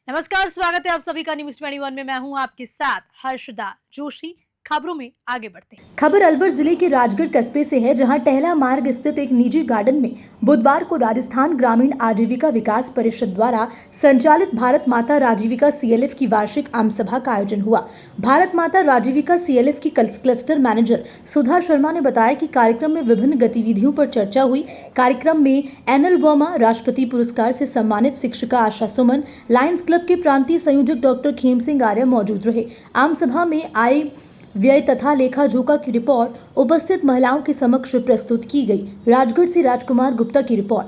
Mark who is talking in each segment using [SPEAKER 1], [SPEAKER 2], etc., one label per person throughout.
[SPEAKER 1] नमस्कार, स्वागत है आप सभी का न्यूज 21 में। मैं हूं आपके साथ हर्षदा जोशी। खबरों में आगे बढ़ते हैं।
[SPEAKER 2] खबर अलवर जिले के राजगढ़ कस्बे से है, जहां टहला मार्ग स्थित एक निजी गार्डन में बुधवार को राजस्थान ग्रामीण आजीविका विकास परिषद द्वारा संचालित भारत माता राजीविका सीएलएफ की वार्षिक आम सभा का आयोजन हुआ। भारत माता राजीविका सीएलएफ की क्लस्टर मैनेजर सुधा शर्मा ने बताया कि कार्यक्रम में विभिन्न गतिविधियों पर चर्चा हुई। कार्यक्रम में एनएल वर्मा राष्ट्रपति पुरस्कार से सम्मानित शिक्षिका आशा सुमन, लायंस क्लब के प्रांतीय संयोजक डॉक्टर खेम सिंह आर्य मौजूद रहे। आम सभा में आए व्यय तथा लेखा जोखा की रिपोर्ट उपस्थित महिलाओं के समक्ष प्रस्तुत की गई। राजगढ़ से राजकुमार गुप्ता की रिपोर्ट।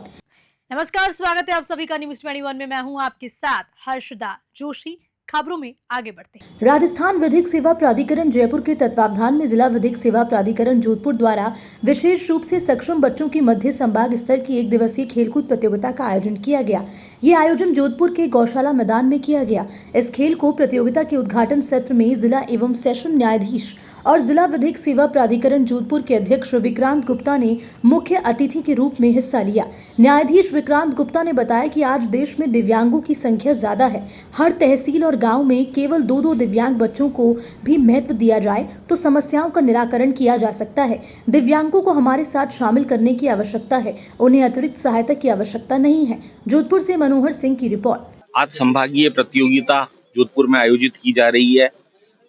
[SPEAKER 1] नमस्कार, स्वागत है आप सभी का न्यूज 21 में। मैं हूं आपके साथ हर्षदा जोशी। खबरों में आगे बढ़ते हैं।
[SPEAKER 2] राजस्थान विधिक सेवा प्राधिकरण जयपुर के तत्वावधान में जिला विधिक सेवा प्राधिकरण जोधपुर द्वारा विशेष रूप से सक्षम बच्चों की मध्य संभाग स्तर की 1 दिवसीय खेलकूद प्रतियोगिता का आयोजन किया गया। ये आयोजन जोधपुर के गौशाला मैदान में किया गया। इस खेल को प्रतियोगिता के उद्घाटन सत्र में जिला एवं सेशन न्यायाधीश और जिला विधिक सेवा प्राधिकरण जोधपुर के अध्यक्ष विक्रांत गुप्ता ने मुख्य अतिथि के रूप में हिस्सा लिया। न्यायाधीश विक्रांत गुप्ता ने बताया कि आज देश में दिव्यांगों की संख्या ज्यादा है। हर तहसील और गांव में केवल 2-2 दिव्यांग बच्चों को भी महत्व दिया जाए तो समस्याओं का निराकरण किया जा सकता है। दिव्यांगों को हमारे साथ शामिल करने की आवश्यकता है, उन्हें अतिरिक्त सहायता की आवश्यकता नहीं है। जोधपुर से मनोहर सिंह की रिपोर्ट।
[SPEAKER 3] आज संभागीय प्रतियोगिता जोधपुर में आयोजित की जा रही है।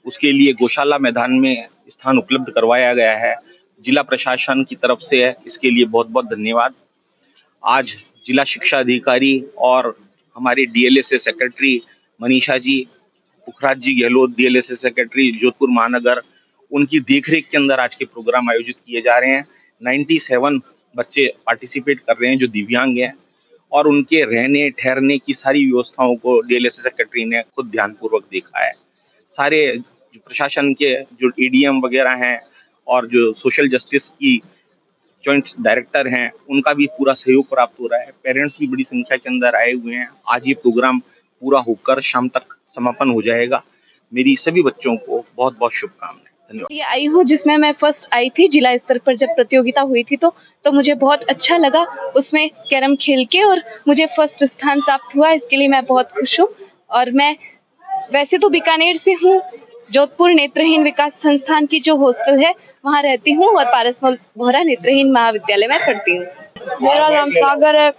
[SPEAKER 3] उसके लिए गौशाला मैदान में स्थान उपलब्ध करवाया गया है। जिला प्रशासन की तरफ से है, इसके लिए बहुत बहुत धन्यवाद। आज जिला शिक्षा अधिकारी और हमारे डीएलएसए सेक्रेटरी मनीषा जी, पुखराज जी गहलोत डीएलएसए सेक्रेटरी जोधपुर महानगर, उनकी देखरेख के अंदर आज के प्रोग्राम आयोजित किए जा रहे हैं। 97 बच्चे पार्टिसिपेट कर रहे हैं जो दिव्यांग हैं, और उनके रहने ठहरने की सारी व्यवस्थाओं को डीएलएसए सेक्रेटरी ने खुद ध्यानपूर्वक देखा है। सारे प्रशासन के जो एडीएम वगैरह हैं और जो सोशल जस्टिस की जॉइंट डायरेक्टर हैं, उनका भी पूरा सहयोग प्राप्त हो रहा है। पेरेंट्स भी बड़ी संख्या के अंदर आए हुए हैं। आज ये प्रोग्राम पूरा होकर शाम तक समापन हो जाएगा। मेरी सभी बच्चों को बहुत बहुत शुभकामनाएं। धन्यवाद।
[SPEAKER 4] ये आई हूँ जिसमें मैं फर्स्ट आई थी जिला स्तर पर जब प्रतियोगिता हुई थी, तो मुझे बहुत अच्छा लगा उसमें कैरम खेल के, और मुझे फर्स्ट स्थान प्राप्त हुआ। इसके लिए मैं बहुत खुश हूँ। और मैं वैसे तो बीकानेर से हूँ, जोधपुर नेत्रहीन विकास संस्थान की जो हॉस्टल है वहाँ रहती हूँ, और पारस बोहरा नेत्रहीन महाविद्यालय में पढ़ती हूँ।
[SPEAKER 5] मेरा नाम सागर है।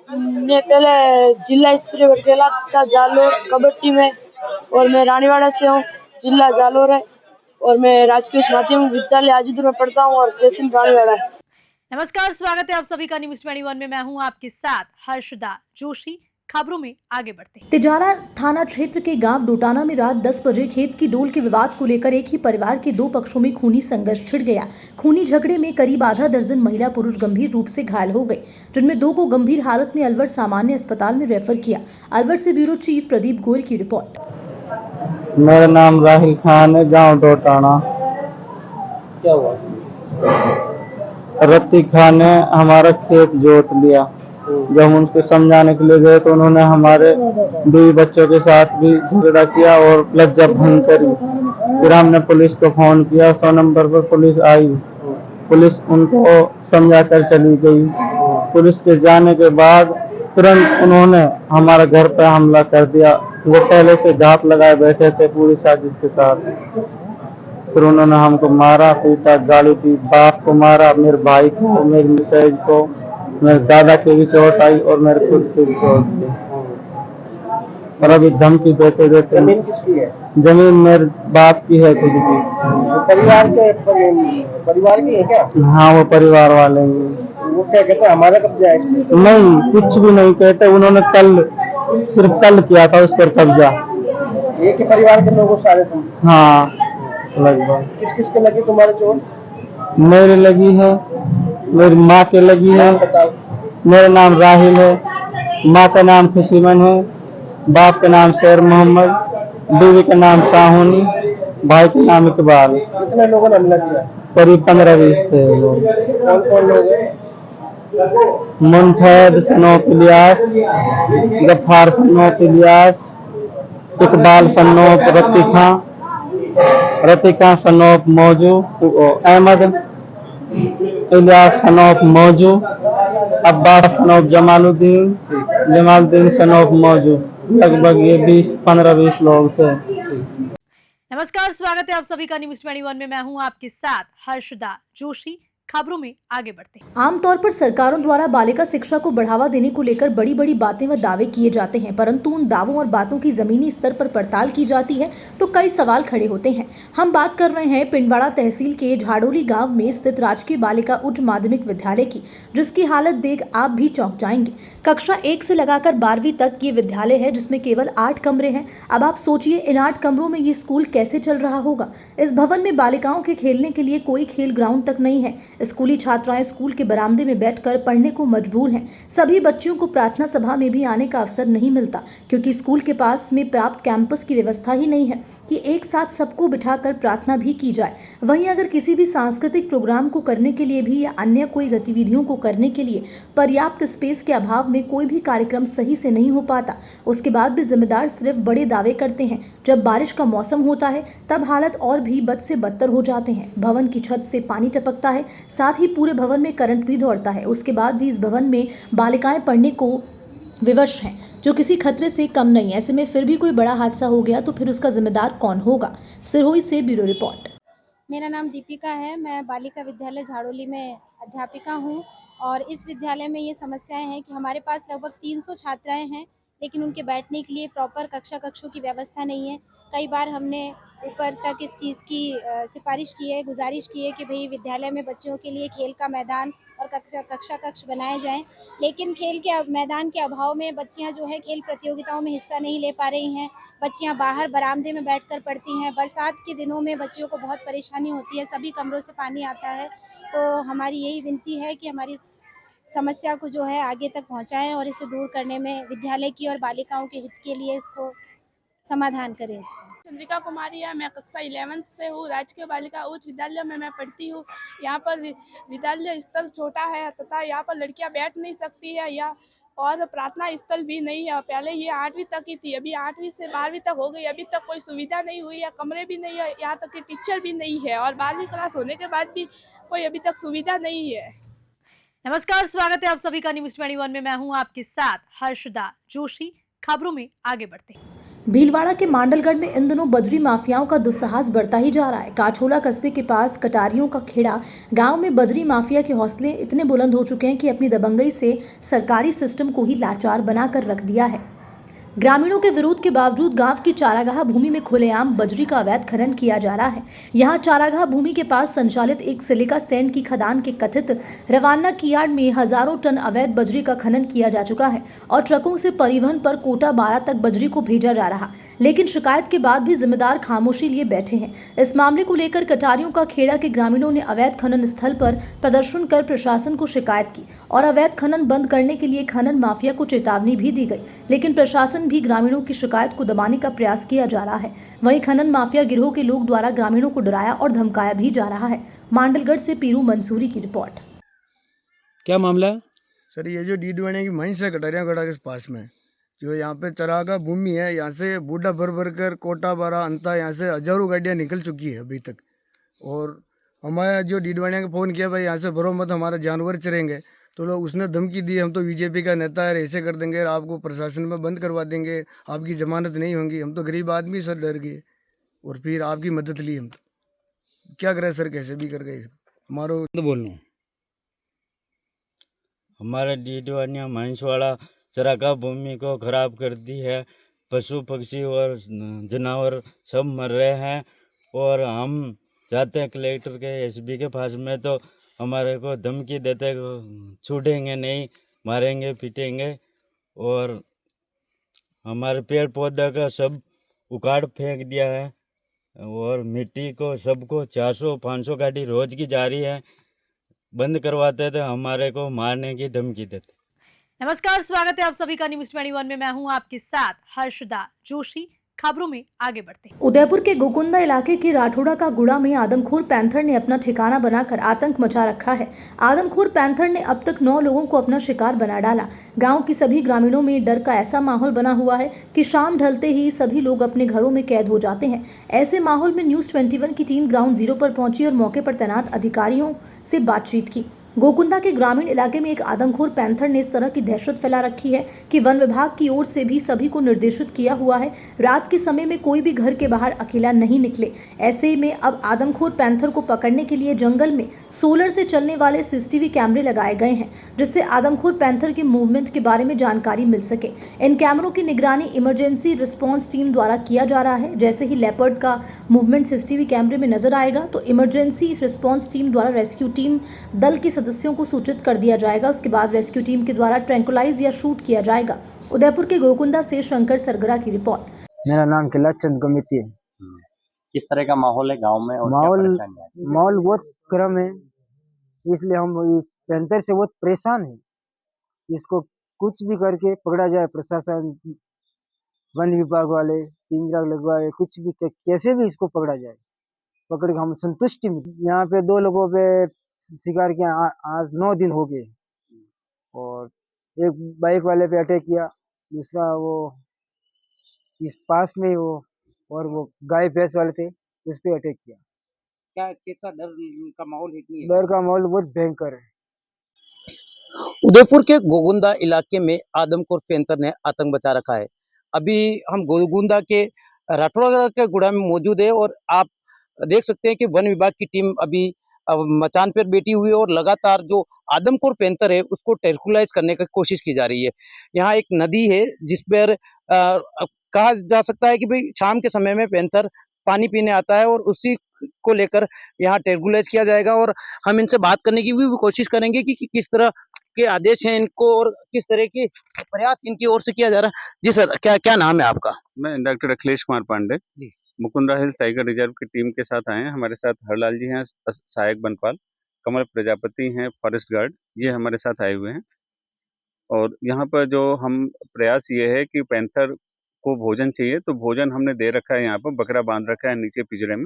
[SPEAKER 5] मैं पहले जिला स्तरीय खेला था जालोर कबड्डी में, और मैं रानीवाड़ा से हूँ। जिला जालोर है, और मैं राजकीय माध्यमिक विद्यालय आजिदपुर में पढ़ता हूँ, और तहसील रानीवाड़ा है।
[SPEAKER 1] नमस्कार, स्वागत है आप सभी का न्यूज 21 में। मैं हूं आपके साथ हर्षदा जोशी। खबरों में आगे बढ़ते हैं।
[SPEAKER 2] तिजारा थाना क्षेत्र के गांव डोटाना में रात 10 बजे खेत की डोल के विवाद को लेकर एक ही परिवार के 2 पक्षों में खूनी संघर्ष छिड़ गया। खूनी झगड़े में करीब आधा दर्जन महिला पुरुष गंभीर रूप से घायल हो गए, जिनमें 2 को गंभीर हालत में अलवर सामान्य अस्पताल में रेफर किया। अलवर से ब्यूरो चीफ प्रदीप गोयल की रिपोर्ट।
[SPEAKER 6] मेरा नाम राहिल खान है, गांव डोटाना। क्या हुआ? रत्ती खान ने हमारा खेत जोत लिया। जब हम उनको समझाने के लिए गए तो उन्होंने हमारे 2 बच्चों के साथ भी झगड़ा किया और लज्जा भंग करी। फिर हमने पुलिस को फोन किया, 100 नंबर पर पुलिस आई। पुलिस उनको समझा कर चली गई। पुलिस के जाने के बाद तुरंत उन्होंने हमारे घर पर हमला कर दिया। वो पहले से घात लगाए बैठे थे पूरी साजिश के साथ। फिर उन्होंने हमको मारा, पीटा, गाली दी। बाप को मारा, मेरे भाई को, मेरी मिसेज को, मेरे दादा के भी चोट आई और मेरे खुद की भी चोट आई। और अभी धमकी देते देते।
[SPEAKER 7] जमीन किसकी है?
[SPEAKER 6] जमीन मेरे बाप की है, खुद की।
[SPEAKER 7] परिवार की है क्या?
[SPEAKER 6] हाँ, वो परिवार वाले हैं।
[SPEAKER 7] वो क्या कहते हैं, हमारा कब्जा है इसमें?
[SPEAKER 6] नहीं, कुछ भी नहीं कहते। उन्होंने सिर्फ कल किया था उस पर कब्जा।
[SPEAKER 7] एक ही परिवार के लोगों सारे तुम?
[SPEAKER 6] हाँ, लगभग।
[SPEAKER 7] किस किस के लगी तुम्हारे चोट?
[SPEAKER 6] मेरे लगी है, मेरी माँ के लगी है। मेरा नाम राहिल है, माँ का नाम खुशीमन है, बाप का नाम शेर मोहम्मद, बीवी का नाम साहुनी, भाई का नाम इकबाल।
[SPEAKER 7] कितने लोगों ने हमला किया?
[SPEAKER 6] करीब 15-20 थे लोग।
[SPEAKER 7] कौन कौन लोग हैं?
[SPEAKER 6] मुनफैद son of Ilyas, Gaffar son of Ilyas, Iqbal son of रतीका son of मौजू, अहमद इलियास सनोफ मौजू, अब्बास सनोफ जमालुद्दीन सनोफ मौजू। लगभग ये 15-20 लोग थे।
[SPEAKER 1] नमस्कार, स्वागत है आप सभी का न्यूज़ 21 में। मैं हूं आपके साथ हर्षदा जोशी। खबरों में आगे बढ़ते हैं।
[SPEAKER 2] आमतौर पर सरकारों द्वारा बालिका शिक्षा को बढ़ावा देने को लेकर बड़ी बड़ी बातें व दावे किए जाते हैं, परंतु उन दावों और बातों की जमीनी स्तर पर पड़ताल की जाती है तो कई सवाल खड़े होते हैं। हम बात कर रहे हैं पिंडवाड़ा तहसील के झाड़ोली गांव में स्थित राजकीय बालिका उच्च माध्यमिक विद्यालय की, जिसकी हालत देख आप भी चौंक जाएंगे। कक्षा 1 से लगाकर 12वीं तक ये विद्यालय है, जिसमें केवल 8 कमरे हैं। अब आप सोचिए इन 8 कमरों में ये स्कूल कैसे चल रहा होगा। इस भवन में बालिकाओं के खेलने के लिए कोई खेल ग्राउंड तक नहीं है। स्कूली छात्राएं स्कूल के बरामदे में बैठकर पढ़ने को मजबूर हैं। सभी बच्चियों को प्रार्थना सभा में भी आने का अवसर नहीं मिलता, क्योंकि स्कूल के पास में प्राप्त कैंपस की व्यवस्था ही नहीं है कि एक साथ सबको बिठाकर प्रार्थना भी की जाए। वहीं अगर किसी भी सांस्कृतिक प्रोग्राम को करने के लिए भी या अन्य कोई गतिविधियों को करने के लिए पर्याप्त स्पेस के अभाव में कोई भी कार्यक्रम सही से नहीं हो पाता। उसके बाद भी जिम्मेदार सिर्फ बड़े दावे करते हैं। जब बारिश का मौसम होता है तब हालत और भी बद से बदतर हो जाते हैं। भवन की छत से पानी टपकता है, साथ ही पूरे भवन में करंट भी दौड़ता है। उसके बाद भी इस भवन में बालिकाएं पढ़ने को विवश हैं, जो किसी खतरे से कम नहीं। ऐसे में फिर भी कोई बड़ा हादसा हो गया तो फिर उसका जिम्मेदार कौन होगा। सिरहोई से ब्यूरो रिपोर्ट।
[SPEAKER 8] मेरा नाम दीपिका है। मैं बालिका विद्यालय झाड़ोली में अध्यापिका हूँ और इस विद्यालय में ये समस्याएं हैं कि हमारे पास लगभग 300 छात्राएं हैं, लेकिन उनके बैठने के लिए प्रॉपर कक्षों की व्यवस्था नहीं है। कई बार हमने ऊपर तक इस चीज़ की सिफारिश की है, गुजारिश की है कि भाई विद्यालय में बच्चों के लिए खेल का मैदान और कक्ष बनाए जाएं, लेकिन खेल के मैदान के अभाव में बच्चियां जो है खेल प्रतियोगिताओं में हिस्सा नहीं ले पा रही हैं। बच्चियां बाहर बरामदे में बैठकर पढ़ती हैं। बरसात के दिनों में बच्चियों को बहुत परेशानी होती है, सभी कमरों से पानी आता है। तो हमारी यही विनती है कि हमारी इस समस्या को जो है आगे तक पहुंचाएं और इसे दूर करने में विद्यालय की और बालिकाओं के हित के लिए इसको समाधान करें। इसका
[SPEAKER 9] चंद्रिका कुमारी है। मैं कक्षा 11 से हूँ। राजकीय बालिका उच्च विद्यालय में मैं पढ़ती हूँ। यहाँ पर विद्यालय स्थल छोटा है तथा यहाँ पर लड़कियाँ बैठ नहीं सकती है या और प्रार्थना स्थल भी नहीं है। पहले ये 8वीं तक ही थी, अभी 8वीं से 12वीं तक हो गई। अभी तक कोई सुविधा नहीं हुई है, कमरे भी नहीं है, यहाँ तक कि टीचर भी नहीं है और 12वीं क्लास होने के बाद भी कोई अभी तक सुविधा नहीं है।
[SPEAKER 1] नमस्कार, स्वागत है आप सभी का न्यूज़ 21 में। मैं हूं आपके साथ हर्षदा जोशी। खबरों में आगे बढ़ते हैं।
[SPEAKER 2] भीलवाड़ा के मांडलगढ़ में इन दिनों बजरी माफियाओं का दुस्साहस बढ़ता ही जा रहा है। काछोला कस्बे के पास कटारियों का खेड़ा गांव में बजरी माफिया के हौसले इतने बुलंद हो चुके हैं कि अपनी दबंगई से सरकारी सिस्टम को ही लाचार बनाकर रख दिया है। ग्रामीणों के विरोध के बावजूद गांव की चारागाह भूमि में खुलेआम बजरी का अवैध खनन किया जा रहा है। यहां चारागाह भूमि के पास संचालित एक सिलिका सैंड की खदान के कथित रवाना की यार्ड में हजारों टन अवैध बजरी का खनन किया जा चुका है और ट्रकों से परिवहन पर कोटा 12 तक बजरी को भेजा जा रहा, लेकिन शिकायत के बाद भी जिम्मेदार खामोशी लिए बैठे हैं। इस मामले को लेकर कटारियों का खेड़ा के ग्रामीणों ने अवैध खनन स्थल पर प्रदर्शन कर प्रशासन को शिकायत की और अवैध खनन बंद करने के लिए खनन माफिया को चेतावनी भी दी गई, लेकिन प्रशासन भी ग्रामीणों की शिकायत को दबाने का प्रयास किया जा रहा है। वहीं खनन माफिया गिरोह के लोग द्वारा ग्रामीणों को डराया और धमकाया भी जा रहा है। मांडलगढ़ से पीरू मंसूरी की रिपोर्ट।
[SPEAKER 10] क्या मामला?
[SPEAKER 11] सर ये जो डीडवाने की महीन से कटारिया गढ़ा के पास में जो यहाँ पे चरागा भूमि है, यहाँ से बूढ़ा भर कर कोटा 12 अंता यहाँ से हजारों गाड़ियाँ निकल चुकी है अभी तक। और हमारा जो डीडवानिया को फ़ोन किया भाई यहाँ से भरो मत, हमारे जानवर चरेंगे, तो लोग उसने धमकी दी हम तो बीजेपी का नेता है, ऐसे कर देंगे, आपको प्रशासन में बंद करवा देंगे, आपकी जमानत नहीं होगी। हम तो गरीब आदमी सर डर गए और फिर आपकी मदद ली। हम तो क्या करें सर, कैसे भी कर गए हमारो
[SPEAKER 10] तो बोलूँ हमारे डीडवानिया महिंसवाड़ा चरागाह भूमि को खराब कर दी है। पशु पक्षी और जानवर सब मर रहे हैं और हम जाते हैं कलेक्टर के एसपी के पास में, तो हमारे को धमकी देते छूटेंगे नहीं, मारेंगे पीटेंगे और हमारे पेड़ पौधे का सब उखाड़ फेंक दिया है और मिट्टी को सबको 400-500 गाड़ी रोज की जा रही है। बंद करवाते थे, हमारे को मारने की धमकी देते।
[SPEAKER 1] नमस्कार, स्वागत है आप सभी का न्यूज़ 21 में। मैं हूं आपके साथ हर्षदा जोशी। खबरों में आगे बढ़ते हैं।
[SPEAKER 2] उदयपुर के गोकुंदा इलाके के राठौड़ा का गुड़ा में आदमखोर पैंथर ने अपना ठिकाना बनाकर आतंक मचा रखा है। आदमखोर पैंथर ने अब तक 9 लोगों को अपना शिकार बना डाला। गांव की सभी ग्रामीणों में डर का ऐसा माहौल बना हुआ है कि शाम ढलते ही सभी लोग अपने घरों में कैद हो जाते हैं। ऐसे माहौल में न्यूज़ 21 की टीम ग्राउंड जीरो पर पहुंची और मौके पर तैनात अधिकारियों से बातचीत की। गोकुंदा के ग्रामीण इलाके में एक आदमखोर पैंथर ने इस तरह की दहशत फैला रखी है कि वन विभाग की ओर से भी सभी को निर्देशित किया हुआ है रात के समय में कोई भी घर के बाहर अकेला नहीं निकले। ऐसे में अब आदमखोर पैंथर को पकड़ने के लिए जंगल में सोलर से चलने वाले सीसीटीवी कैमरे लगाए गए हैं, जिससे आदमखोर पैंथर के मूवमेंट के बारे में जानकारी मिल सके। इन कैमरों की निगरानी इमरजेंसी रिस्पॉन्स टीम द्वारा किया जा रहा है। जैसे ही लेपर्ड का मूवमेंट सीसीटीवी कैमरे में नजर आएगा तो इमरजेंसी रिस्पॉन्स टीम द्वारा रेस्क्यू टीम दल के सदस्यों को सूचित कर दिया जाएगा। उसके बाद रेस्क्यू टीम के द्वारा ट्रैंकुलाइज या शूट किया जाएगा। उदयपुर के गोकुंदा से शंकर सरगरा की रिपोर्ट।
[SPEAKER 6] मेरा नाम किला चंद कमिटी है।
[SPEAKER 7] किस तरह का माहौल है गांव में और क्या
[SPEAKER 6] माहौल
[SPEAKER 7] परेशानी है?
[SPEAKER 6] माहौल बहुत गर्म है, इसलिए हम इस पैंथर से बहुत परेशान हैं। इसको कुछ भी करके पकड़ा जाए, प्रशासन, वन विभाग वाले, पिंजरा लगवाए, कुछ भी कैसे भी इसको पकड़ा जाए, पकड़ के हम संतुष्टि में। यहाँ पे 2 लोगों पे शिकार किया, आज 9 दिन हो गए। और एक बाइक वाले पे अटैक किया, दूसरा वो इस पास में वो और वो गाय भैंस वाले थे उस पे अटैक किया।
[SPEAKER 7] क्या कैसा डर का माहौल है?
[SPEAKER 6] डर का माहौल बहुत भयंकर है।
[SPEAKER 12] उदयपुर के गोगुंदा इलाके में आदमखोर पैंथर ने आतंक बचा रखा है। अभी हम गोगुंदा के राठौड़ के गुड़ा में मौजूद है और आप देख सकते हैं कि वन विभाग की टीम अभी मचान पर बैठी हुई है और लगातार जो आदमखोर पैंथर है उसको ट्रैंकुलाइज करने की कोशिश की जा रही है। यहाँ एक नदी है जिस पर कहा जा सकता है कि भाई शाम के समय में पैंथर पानी पीने आता है और उसी को लेकर यहाँ ट्रैंकुलाइज किया जाएगा। और हम इनसे बात करने की भी कोशिश करेंगे कि किस तरह के आदेश हैं इनको और किस तरह के प्रयास इनकी ओर से किया जा रहा है। जी सर, क्या नाम है आपका?
[SPEAKER 13] मैं डॉक्टर अखिलेश कुमार पांडे
[SPEAKER 12] जी।
[SPEAKER 13] मुकुंदा हिल टाइगर रिजर्व की टीम के साथ आए हैं। हमारे साथ हरलाल जी हैं सहायक वनपाल, कमल प्रजापति हैं फॉरेस्ट गार्ड, ये हमारे साथ आए हुए हैं। और यहाँ पर जो हम प्रयास ये है कि पैंथर को भोजन चाहिए तो भोजन हमने दे रखा है, यहाँ पर बकरा बांध रखा है नीचे पिंजरे में।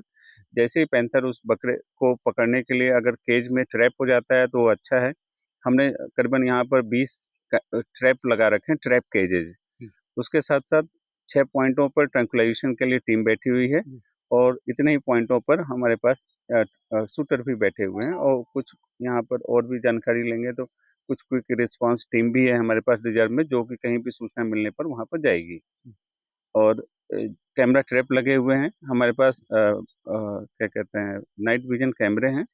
[SPEAKER 13] जैसे ही पैंथर उस बकरे को पकड़ने के लिए अगर केज में ट्रैप हो जाता है तो वो अच्छा है। हमने करीबन यहाँ पर 20 ट्रैप लगा रखे हैं, ट्रैप केजेज। उसके साथ साथ 6 पॉइंटों पर ट्रैंकुलाइजेशन के लिए टीम बैठी हुई है और इतने ही पॉइंटों पर हमारे पास शूटर भी बैठे हुए हैं। और कुछ यहाँ पर और भी जानकारी लेंगे तो कुछ क्विक रिस्पांस टीम भी है हमारे पास रिजर्व में, जो कि कहीं भी सूचना मिलने पर वहाँ पर जाएगी। और कैमरा ट्रैप लगे हुए हैं हमारे पास, क्या कहते हैं, नाइट विजन कैमरे हैं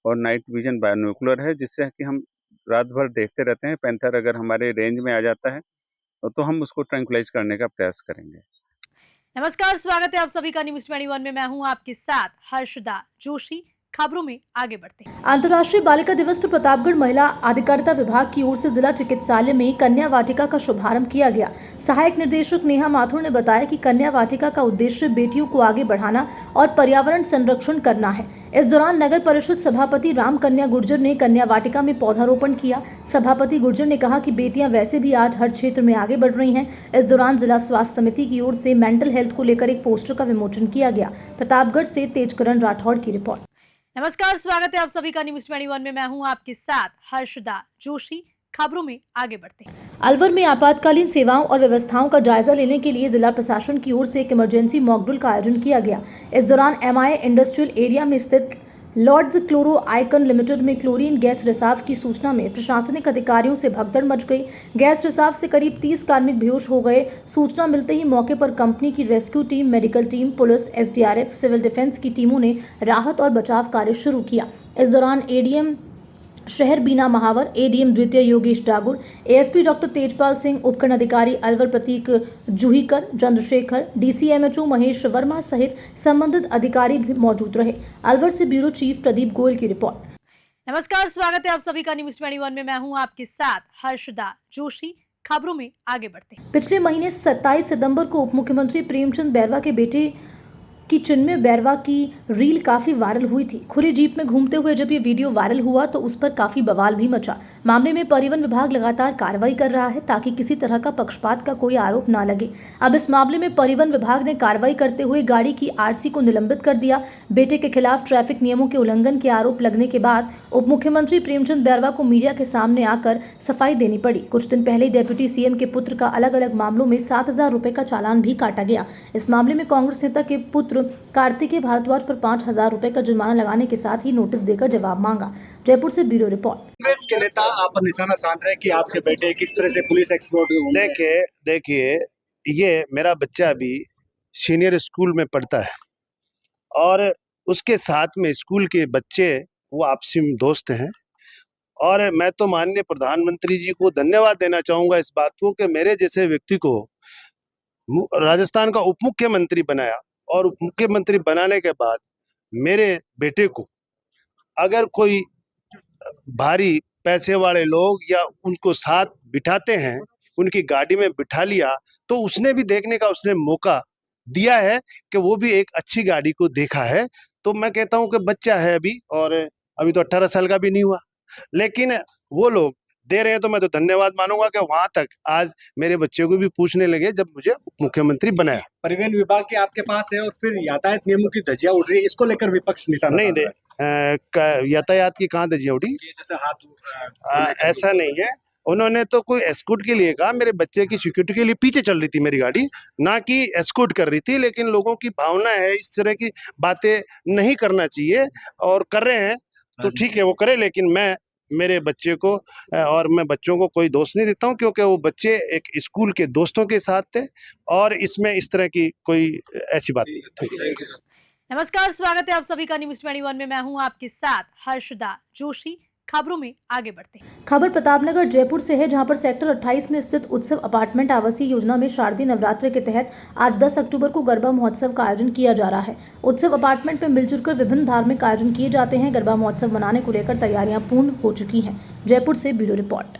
[SPEAKER 13] और नाइट विजन बायनोकुलर है, जिससे कि हम रात भर देखते रहते हैं। पैंथर अगर हमारे रेंज में आ जाता है तो हम उसको ट्रैंकुलाइज करने का प्रयास करेंगे।
[SPEAKER 1] नमस्कार, स्वागत है आप सभी का न्यूज़ 21 में। मैं हूं आपके साथ हर्षदा जोशी। खबरों में आगे बढ़ते हैं।
[SPEAKER 2] अंतर्राष्ट्रीय बालिका दिवस पर प्रतापगढ़ महिला अधिकारिता विभाग की ओर से जिला चिकित्सालय में कन्या वाटिका का शुभारंभ किया गया। सहायक निदेशक नेहा माथुर ने बताया कि कन्या वाटिका का उद्देश्य बेटियों को आगे बढ़ाना और पर्यावरण संरक्षण करना है। इस दौरान नगर परिषद सभापति राम कन्या गुर्जर ने कन्या वाटिका में पौधारोपण किया। सभापति गुर्जर ने कहा कि बेटियां वैसे भी आज हर क्षेत्र में आगे बढ़ रही हैं। इस दौरान जिला स्वास्थ्य समिति की ओर से मेंटल हेल्थ को लेकर एक पोस्टर का विमोचन किया गया। प्रतापगढ़ से तेजकरण राठौड़ की रिपोर्ट।
[SPEAKER 1] नमस्कार, स्वागत है आप सभी का न्यूज़ 21 में। मैं हूं आपके साथ हर्षदा जोशी। खबरों में आगे बढ़ते हैं।
[SPEAKER 2] अलवर में आपातकालीन सेवाओं और व्यवस्थाओं का जायजा लेने के लिए जिला प्रशासन की ओर से एक इमरजेंसी मॉकड्रिल का आयोजन किया गया। इस दौरान एमआई इंडस्ट्रियल एरिया में स्थित लॉर्ड्स क्लोरो आइकन लिमिटेड में क्लोरीन गैस रिसाव की सूचना में प्रशासनिक अधिकारियों से भगदड़ मच गई। गैस रिसाव से करीब 30 कार्मिक बेहोश हो गए। सूचना मिलते ही मौके पर कंपनी की rescue team, medical team, police, SDRF, civil defence की टीमों ने राहत और बचाव कार्य शुरू किया। इस दौरान एडीएम शहर बीना महावर, एडीएम द्वितीय योगेश डागुर, एएसपी डॉक्टर तेजपाल सिंह, उपखंड अधिकारी अलवर प्रतीक जूहीकर, चंद्रशेखर, डीसीएमएचओ महेश वर्मा सहित संबंधित अधिकारी भी मौजूद रहे। अलवर से ब्यूरो चीफ प्रदीप गोयल की रिपोर्ट।
[SPEAKER 1] नमस्कार, स्वागत है आप सभी का न्यूज़ 21 में। मैं हूं आपके साथ हर्षदा जोशी। खबरों में आगे बढ़ते हैं।
[SPEAKER 2] पिछले महीने 27 सितंबर को उप मुख्यमंत्री प्रेमचंद बैरवा के बेटे कि चिन्मय बैरवा की रील काफ़ी वायरल हुई थी। खुली जीप में घूमते हुए जब ये वीडियो वायरल हुआ तो उस पर काफ़ी बवाल भी मचा। मामले में परिवहन विभाग लगातार कार्रवाई कर रहा है ताकि किसी तरह का पक्षपात का कोई आरोप ना लगे। अब इस मामले में परिवहन विभाग ने कार्रवाई करते हुए गाड़ी की आरसी को निलंबित कर दिया। बेटे के खिलाफ ट्रैफिक नियमों के उल्लंघन के आरोप लगने के बाद उप मुख्यमंत्री प्रेमचंद बैरवा को मीडिया के सामने आकर सफाई देनी पड़ी। कुछ दिन पहले डेप्यूटी सीएम के पुत्र का अलग अलग मामलों में 7,000 रुपये का चालान भी काटा गया। इस मामले में कांग्रेस नेता के पुत्र कार्तिकेय भारद्वाज पर 5,000 रुपए का जुर्माना लगाने के साथ ही नोटिस देकर जवाब मांगा। जयपुर से ब्यूरो रिपोर्ट।
[SPEAKER 14] कांग्रेस के नेता आप पर निशाना साध रहे कि आपके बेटे किस तरह से पुलिस एक्सपर्ट होंगे।
[SPEAKER 15] देखिए ये मेरा बच्चा अभी सीनियर स्कूल में पढ़ता है और उसके साथ में स्कूल के बच्चे वो आपसी में दोस्त हैं और मैं तो माननीय प्रधानमंत्री जी को धन्यवाद देना चाहूंगा इस बात को कि मेरे जैसे व्यक्ति को राजस्थान का उप मुख्यमंत्री बनाया और उप मुख्यमंत्री बनाने के बाद मेरे बेटे को अगर कोई भारी पैसे वाले लोग या उनको साथ बिठाते हैं, उनकी गाड़ी में बिठा लिया, तो उसने भी देखने का उसने मौका दिया है कि वो भी एक अच्छी गाड़ी को देखा है। तो मैं कहता हूं कि बच्चा है अभी और अभी तो 18 साल का भी नहीं हुआ, लेकिन वो लोग दे रहे हैं तो मैं तो धन्यवाद मानूंगा कि वहां तक आज मेरे बच्चे को भी पूछने लगे जब मुझे मुख्यमंत्री बनाया।
[SPEAKER 14] परिवहन विभाग के आपके पास है और फिर यातायात नियमों की धज्जियां उड़ रही है, इसको लेकर विपक्ष निशाना
[SPEAKER 15] नहीं दे यातायात की कहाँ धज्जियां उड़ी?
[SPEAKER 14] जैसे हाथ
[SPEAKER 15] ऐसा नहीं है, उन्होंने तो कोई एस्कॉर्ट के लिए कहा, मेरे बच्चे की सिक्योरिटी के लिए पीछे चल रही थी मेरी गाड़ी, ना कि एस्कॉर्ट कर रही थी। लेकिन लोगों की भावना है, इस तरह की बातें नहीं करना चाहिए और कर रहे हैं तो ठीक है वो करे, लेकिन मैं मेरे बच्चे को और मैं बच्चों को कोई दोष नहीं देता हूं क्योंकि वो बच्चे एक स्कूल के दोस्तों के साथ थे और इसमें इस तरह की कोई ऐसी बात नहीं।
[SPEAKER 1] नमस्कार, स्वागत है आप सभी का न्यूज़ 21 में। मैं हूं आपके साथ हर्षदा जोशी। खबरों में आगे बढ़ते हैं।
[SPEAKER 2] खबर प्रतापनगर जयपुर से है, जहां पर सेक्टर 28 में स्थित उत्सव अपार्टमेंट आवासीय योजना में शारदीय नवरात्र के तहत आज 10 अक्टूबर को गरबा महोत्सव का आयोजन किया जा रहा है। उत्सव अपार्टमेंट में मिलजुल कर विभिन्न धार्मिक आयोजन किए जाते हैं। गरबा महोत्सव मनाने को लेकर तैयारियां पूर्ण हो चुकी हैं। जयपुर से ब्यूरो रिपोर्ट।